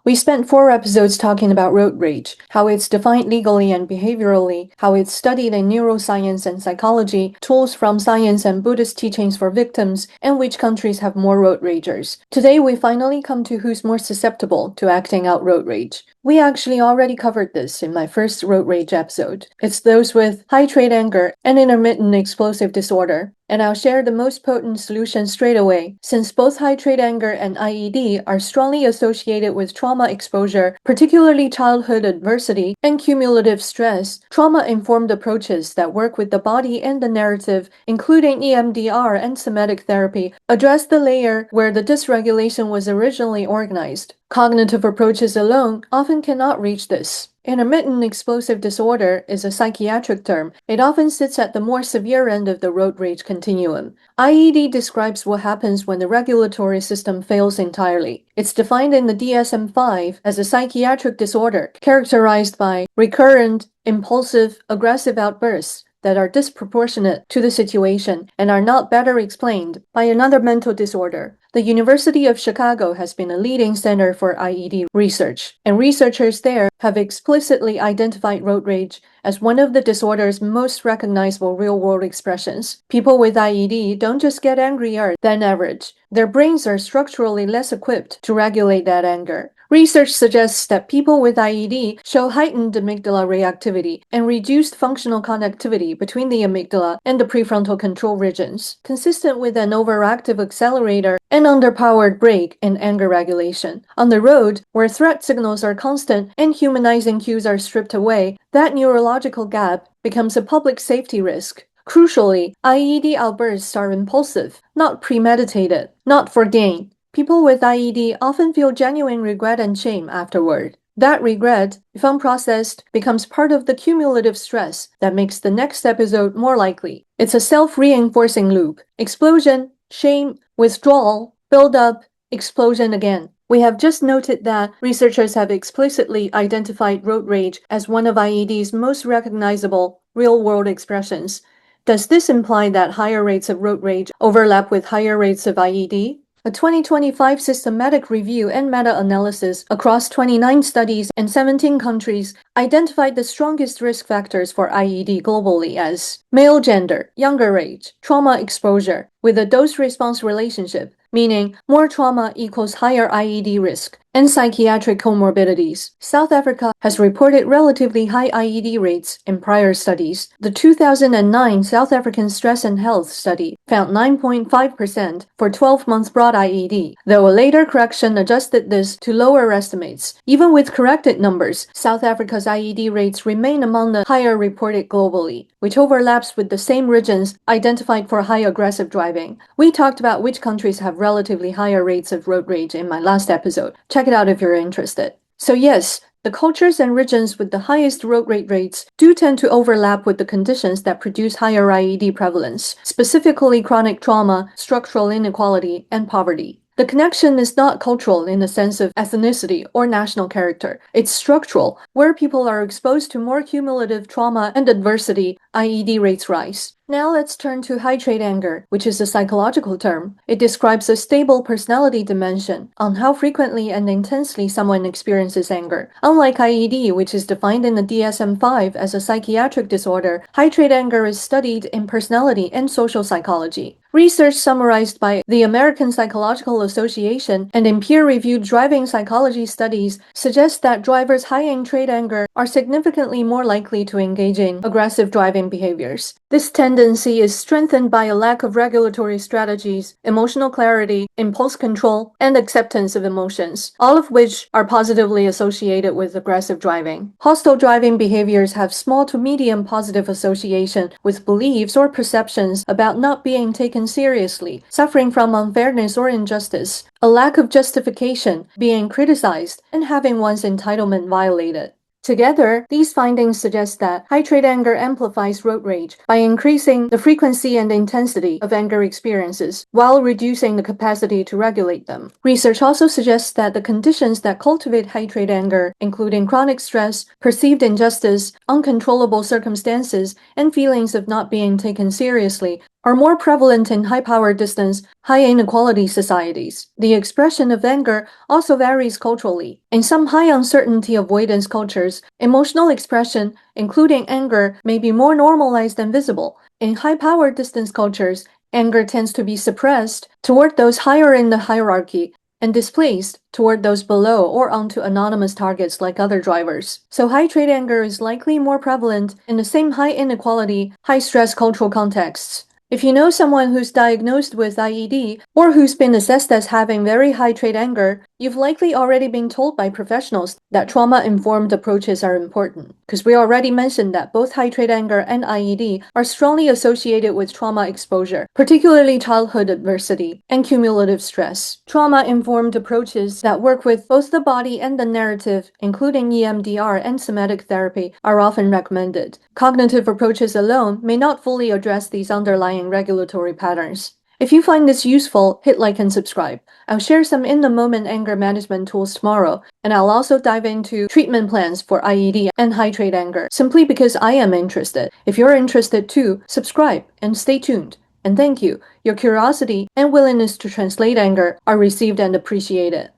We spent 4 episodes talking about road rage, how it's defined legally and behaviorally, how it's studied in neuroscience and psychology, tools from science and Buddhist teachings for victims, and which countries have more road ragers. Today we finally come to who's more susceptible to acting out road rage. We actually already covered this in my first road rage episode. It's those with high trait anger and intermittent explosive disorder. And I'll share the most potent solution straight away, since both high trait anger and IED are strongly associated with trauma exposure, particularly childhood adversity and cumulative stress. Trauma-informed approaches that work with the body and the narrative, including EMDR and somatic therapy, address the layer where the dysregulation was originally organized. Cognitive approaches alone often cannot reach this. Intermittent explosive disorder is a psychiatric term. It often sits at the more severe end of the road rage continuum. IED describes what happens when the regulatory system fails entirely. It's defined in the DSM-5 as a psychiatric disorder characterized by recurrent, impulsive, aggressive outbursts that are disproportionate to the situation and are not better explained by another mental disorder. The University of Chicago has been a leading center for IED research, and researchers there have explicitly identified road rage as one of the disorder's most recognizable real-world expressions. People with IED don't just get angrier than average. Their brains are structurally less equipped to regulate that anger. Research suggests that people with IED show heightened amygdala reactivity and reduced functional connectivity between the amygdala and the prefrontal control regions, consistent with an overactive accelerator and underpowered brake in anger regulation. On the road, where threat signals are constant and humanizing cues are stripped away, that neurological gap becomes a public safety risk. Crucially, IED outbursts are impulsive, not premeditated, not for gain. People with IED often feel genuine regret and shame afterward. That regret, if unprocessed, becomes part of the cumulative stress that makes the next episode more likely. It's a self-reinforcing loop. Explosion, shame, withdrawal, build-up, explosion again. We have just noted that researchers have explicitly identified road rage as one of IED's most recognizable real-world expressions. Does this imply that higher rates of road rage overlap with higher rates of IED? A 2025 systematic review and meta-analysis across 29 studies in 17 countries identified the strongest risk factors for IED globally as male gender, younger age, trauma exposure, with a dose-response relationship, meaning more trauma equals higher IED risk, and psychiatric comorbidities. South Africa has reported relatively high IED rates in prior studies. The 2009 South African Stress and Health Study found 9.5% for 12-month broad IED, though a later correction adjusted this to lower estimates. Even with corrected numbers, South Africa's IED rates remain among the higher reported globally, which overlaps with the same regions identified for high aggressive driving. We talked about which countries have relatively higher rates of road rage in my last episode. Check it out if you're interested. So yes, the cultures and regions with the highest road rage rates do tend to overlap with the conditions that produce higher IED prevalence, specifically chronic trauma, structural inequality, and poverty. The connection is not cultural in the sense of ethnicity or national character. It's structural. Where people are exposed to more cumulative trauma and adversity, IED rates rise. Now let's turn to high trait anger, which is a psychological term. It describes a stable personality dimension on how frequently and intensely someone experiences anger. Unlike IED, which is defined in the DSM-5 as a psychiatric disorder, high trait anger is studied in personality and social psychology. Research summarized by the American Psychological Association and in peer-reviewed driving psychology studies suggests that drivers high in trait anger are significantly more likely to engage in aggressive driving behaviors. This tendency is strengthened by a lack of regulatory strategies, emotional clarity, impulse control, and acceptance of emotions, all of which are positively associated with aggressive driving. Hostile driving behaviors have small to medium positive association with beliefs or perceptions about not being taken seriously, suffering from unfairness or injustice, a lack of justification, being criticized, and having one's entitlement violated. Together, these findings suggest that high trait anger amplifies road rage by increasing the frequency and intensity of anger experiences while reducing the capacity to regulate them. Research also suggests that the conditions that cultivate high trait anger, including chronic stress, perceived injustice, uncontrollable circumstances, and feelings of not being taken seriously, are more prevalent in high-power distance, high-inequality societies. The expression of anger also varies culturally. In some high-uncertainty avoidance cultures, emotional expression, including anger, may be more normalized and visible. In high-power distance cultures, anger tends to be suppressed toward those higher in the hierarchy and displaced toward those below or onto anonymous targets like other drivers. So high-trait anger is likely more prevalent in the same high-inequality, high-stress cultural contexts. If you know someone who's diagnosed with IED or who's been assessed as having very high-trait anger, you've likely already been told by professionals that trauma-informed approaches are important, because we already mentioned that both high-trait anger and IED are strongly associated with trauma exposure, particularly childhood adversity and cumulative stress. Trauma-informed approaches that work with both the body and the narrative, including EMDR and somatic therapy, are often recommended. Cognitive approaches alone may not fully address these underlying regulatory patterns. If you find this useful, hit like and subscribe. I'll share some in-the-moment anger management tools tomorrow, and I'll also dive into treatment plans for IED and high-trait anger, simply because I am interested. If you're interested too, subscribe and stay tuned. And thank you. Your curiosity and willingness to translate anger are received and appreciated.